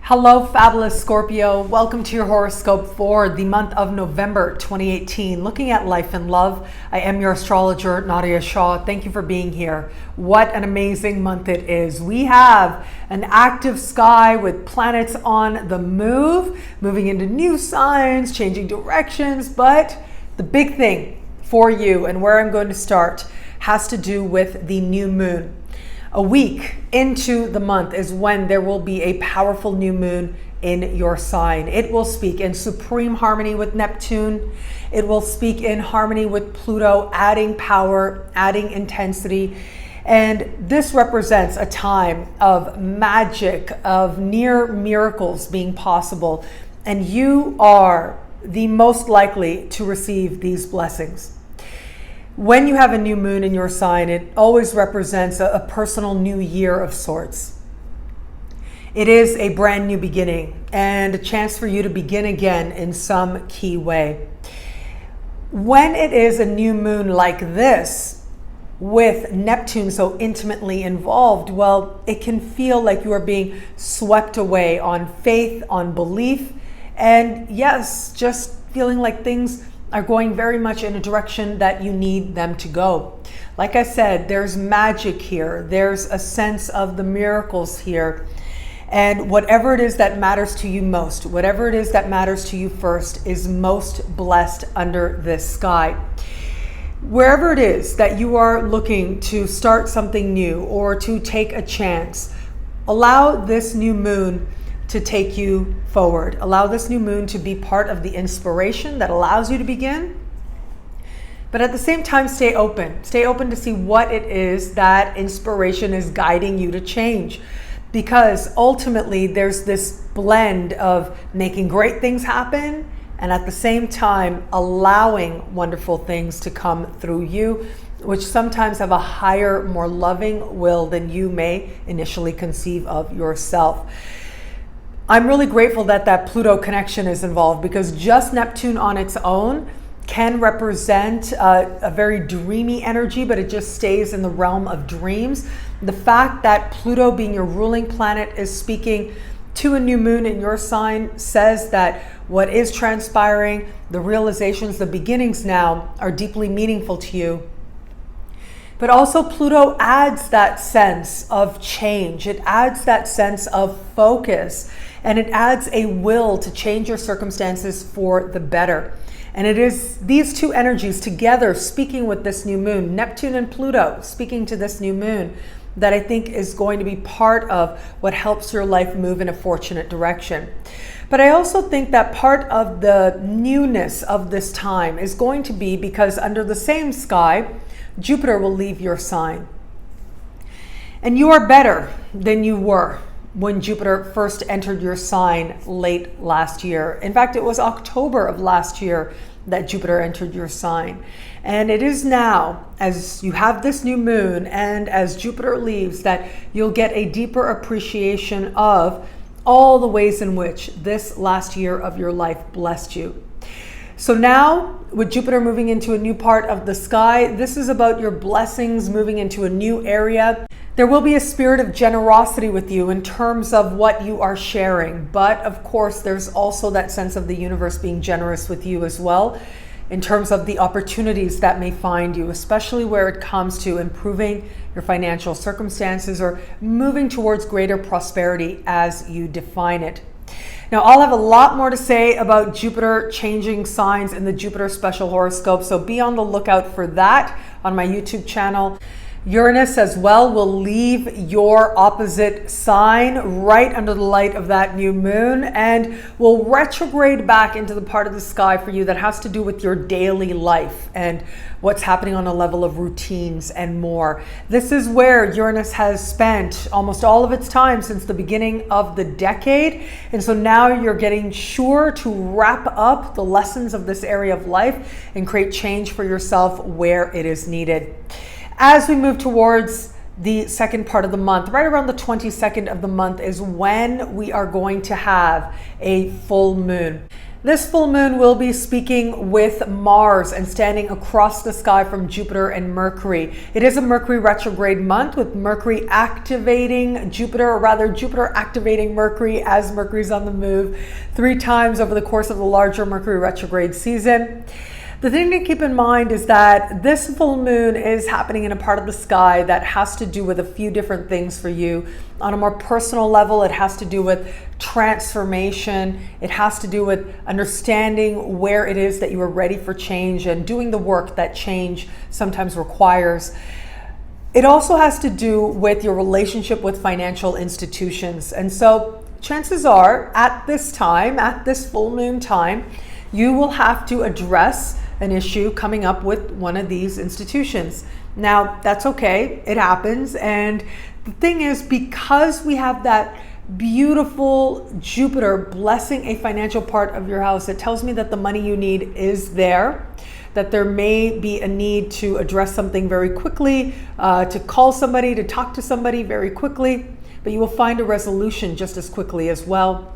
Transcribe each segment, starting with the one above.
Hello, Fabulous Scorpio. Welcome to your horoscope for the month of November 2018. Looking at life and love, I am your astrologer, Nadiya Shah. Thank you for being here. What an amazing month it is. We have an active sky with planets on the move, moving into new signs, changing directions. But the big thing for you and where I'm going to start has to do with the new moon. A week into the month is when there will be a powerful new moon in your sign. It will speak in supreme harmony with Neptune. It will speak in harmony with Pluto, adding power, adding intensity. And this represents a time of magic, of near miracles being possible. And you are the most likely to receive these blessings. When you have a new moon in your sign, it always represents a personal new year of sorts. It is a brand new beginning and a chance for you to begin again in some key way. When it is a new moon like this, with Neptune so intimately involved, well, it can feel like you are being swept away on faith, on belief, and yes, just feeling like things are going very much in a direction that you need them to go. Like I said, there's magic here. There's a sense of the miracles here. And whatever it is that matters to you most, whatever it is that matters to you first, is most blessed under this sky. Wherever it is that you are looking to start something new or to take a chance, allow this new moon to take you forward. Allow this new moon to be part of the inspiration that allows you to begin. But at the same time, stay open. Stay open to see what it is that inspiration is guiding you to change. Because ultimately, there's this blend of making great things happen and at the same time, allowing wonderful things to come through you, which sometimes have a higher, more loving will than you may initially conceive of yourself. I'm really grateful that that Pluto connection is involved, because just Neptune on its own can represent a very dreamy energy, but it just stays in the realm of dreams. The fact that Pluto, being your ruling planet, is speaking to a new moon in your sign says that what is transpiring, the realizations, the beginnings now are deeply meaningful to you. But also Pluto adds that sense of change. It adds that sense of focus. And it adds a will to change your circumstances for the better. And it is these two energies together speaking with this new moon, Neptune and Pluto speaking to this new moon, that I think is going to be part of what helps your life move in a fortunate direction. But I also think that part of the newness of this time is going to be because under the same sky, Jupiter will leave your sign. And you are better than you were when Jupiter first entered your sign late last year. In fact, it was October of last year that Jupiter entered your sign. And it is now, as you have this new moon and as Jupiter leaves, that you'll get a deeper appreciation of all the ways in which this last year of your life blessed you. So now, with Jupiter moving into a new part of the sky, this is about your blessings moving into a new area. There will be a spirit of generosity with you in terms of what you are sharing. But of course, there's also that sense of the universe being generous with you as well in terms of the opportunities that may find you, especially where it comes to improving your financial circumstances or moving towards greater prosperity as you define it. Now, I'll have a lot more to say about Jupiter changing signs in the Jupiter special horoscope, so be on the lookout for that on my YouTube channel. Uranus as well will leave your opposite sign right under the light of that new moon and will retrograde back into the part of the sky for you that has to do with your daily life and what's happening on a level of routines and more. This is where Uranus has spent almost all of its time since the beginning of the decade. And so now you're getting sure to wrap up the lessons of this area of life and create change for yourself where it is needed. As we move towards the second part of the month, right around the 22nd of the month is when we are going to have a full moon. This full moon will be speaking with Mars and standing across the sky from Jupiter and Mercury. It is a Mercury retrograde month with Mercury activating Jupiter, or rather Jupiter activating Mercury as Mercury's on the move 3 times over the course of the larger Mercury retrograde season. The thing to keep in mind is that this full moon is happening in a part of the sky that has to do with a few different things for you. On a more personal level, it has to do with transformation. It has to do with understanding where it is that you are ready for change and doing the work that change sometimes requires. It also has to do with your relationship with financial institutions. And so chances are at this time, at this full moon time, you will have to address an issue coming up with one of these institutions. Now, that's okay, it happens. And the thing is, because we have that beautiful Jupiter blessing a financial part of your house, it tells me that the money you need is there, that there may be a need to address something very quickly, to call somebody, to talk to somebody very quickly, but you will find a resolution just as quickly as well.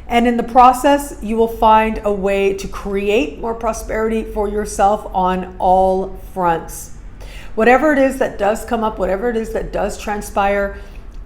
And in the process, you will find a way to create more prosperity for yourself on all fronts. Whatever it is that does come up, whatever it is that does transpire,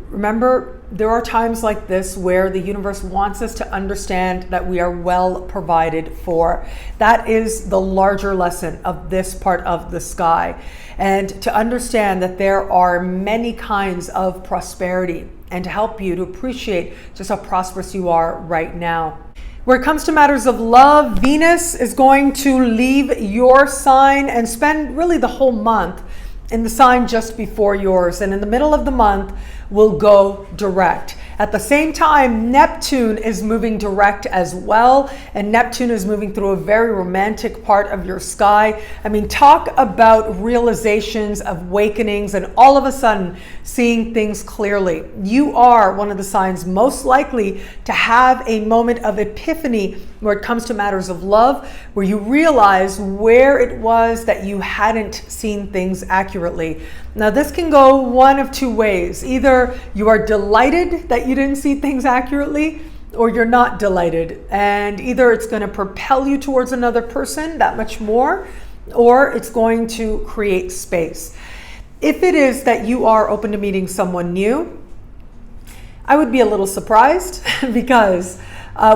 remember, there are times like this where the universe wants us to understand that we are well provided for. That is the larger lesson of this part of the sky. And to understand that there are many kinds of prosperity, and to help you to appreciate just how prosperous you are right now. Where it comes to matters of love, Venus is going to leave your sign and spend really the whole month in the sign just before yours. And in the middle of the month, will go direct. At the same time, Neptune is moving direct as well, and Neptune is moving through a very romantic part of your sky. I mean, talk about realizations, awakenings, and all of a sudden seeing things clearly. You are one of the signs most likely to have a moment of epiphany where it comes to matters of love, where you realize where it was that you hadn't seen things accurately. Now, this can go one of 2 ways. Either you are delighted that you didn't see things accurately, or you're not delighted. And either it's going to propel you towards another person that much more, or it's going to create space. If it is that you are open to meeting someone new, I would be a little surprised because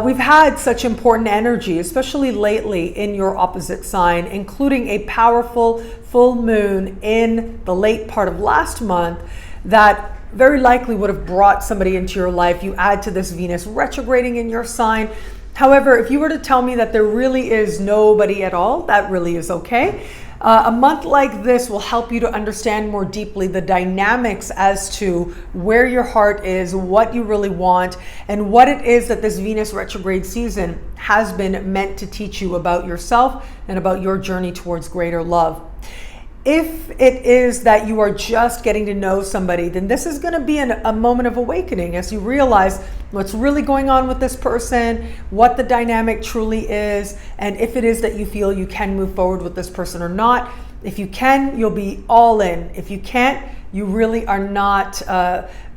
we've had such important energy, especially lately in your opposite sign, including a powerful full moon in the late part of last month that very likely would have brought somebody into your life. You add to this Venus retrograding in your sign. However, if you were to tell me that there really is nobody at all, that really is okay. A month like this will help you to understand more deeply the dynamics as to where your heart is, what you really want, and what it is that this Venus retrograde season has been meant to teach you about yourself and about your journey towards greater love. If it is that you are just getting to know somebody, then this is going to be a moment of awakening as you realize what's really going on with this person, what the dynamic truly is, and if it is that you feel you can move forward with this person or not. If you can, you'll be all in. If you can't, you really are not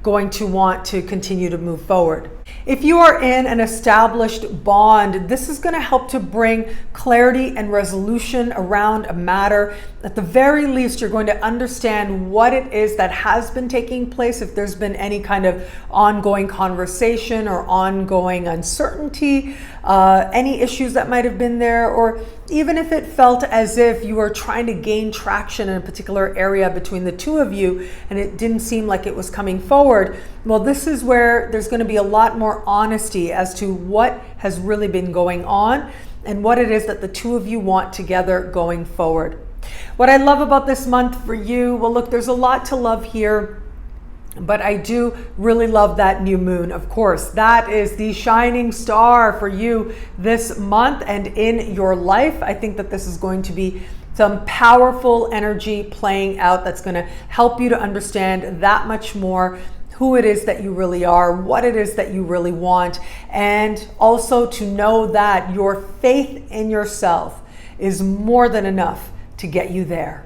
going to want to continue to move forward. If you are in an established bond, this is going to help to bring clarity and resolution around a matter. At the very least, you're going to understand what it is that has been taking place, if there's been any kind of ongoing conversation or ongoing uncertainty, any issues that might have been there, or even if it felt as if you were trying to gain traction in a particular area between the two of you and it didn't seem like it was coming forward. Well, this is where there's going to be a lot more honesty as to what has really been going on and what it is that the two of you want together going forward. What I love about this month for you, well, look, there's a lot to love here. But I do really love that new moon, of course. That is the shining star for you this month and in your life. I think that this is going to be some powerful energy playing out that's going to help you to understand that much more who it is that you really are, what it is that you really want, and also to know that your faith in yourself is more than enough to get you there.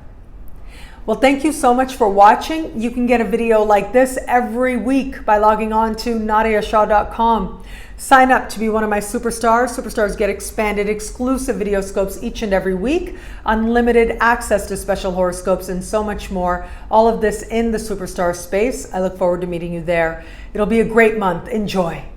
Well, thank you so much for watching. You can get a video like this every week by logging on to nadiyashah.com. Sign up to be one of my superstars. Superstars get expanded exclusive video scopes each and every week, unlimited access to special horoscopes, and so much more. All of this in the superstar space. I look forward to meeting you there. It'll be a great month. Enjoy.